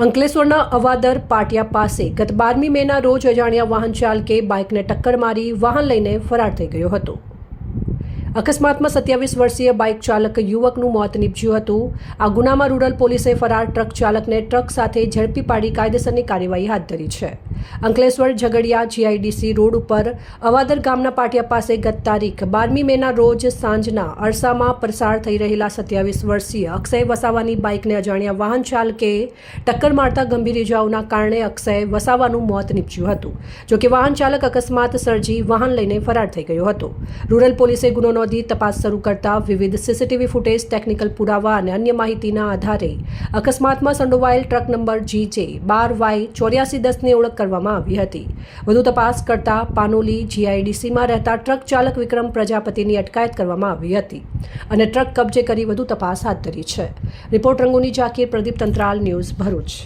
અંકલેશ્વરના અવાદર પાટિયા પાસે ગત 12મી મેના રોજ અજાણ્યા વાહન ચાલકે બાઇકને ટક્કર મારી વાહન લઈને ફરાર થઈ ગયો હતો। અકસ્માતમાં 27 વર્ષીય બાઇક ચાલક યુવકનું મોત નીપજ્યું હતું। આ ગુનામાં રૂરલ પોલીસે ફરાર ટ્રક ચાલકને ટ્રક સાથે ઝડપી પાડી કાયદેસરની કાર્યવાહી હાથ ધરી છે। અંકલેશ્વર ઝઘડિયા જીઆઈડીસી રોડ ઉપર અવાદર ગામના પાટિયા પાસે ગત તારીખ 12મી મેના રોજ સાંજના અરસામાં પસાર થઈ રહેલા 27 વર્ષીય અક્ષય વસાવાની બાઇકને અજાણ્યા વાહન ચાલકે ટક્કર મારતા ગંભીર ઇજાઓના કારણે અક્ષય વસાવાનું મોત નીપજ્યું હતું। જોકે વાહન ચાલક અકસ્માત સર્જી વાહન લઈને ફરાર થઈ ગયો હતો। રૂરલ પોલીસે ગુનો નોંધી તપાસ શરૂ કરતા વિવિધ સીસીટીવી ફૂટેજ, ટેકનિકલ પુરાવા અને અન્ય માહિતીના આધારે અકસ્માતમાં સંડોવાયેલ ટ્રક નંબર GJ12Y8410ની ઓળખ કરવામાં આવી હતી। વધુ તપાસ કરતા પાનોલી જીઆઈડીસીમાં રહેતા ટ્રક ચાલક વિક્રમ પ્રજાપતિની અટકાયત કરવામાં આવી હતી અને ટ્રક કબજે કરી વધુ તપાસ હાથ ધરી છે। Report Ranguni Zakir, Pradeep Tantral, news Bharuch.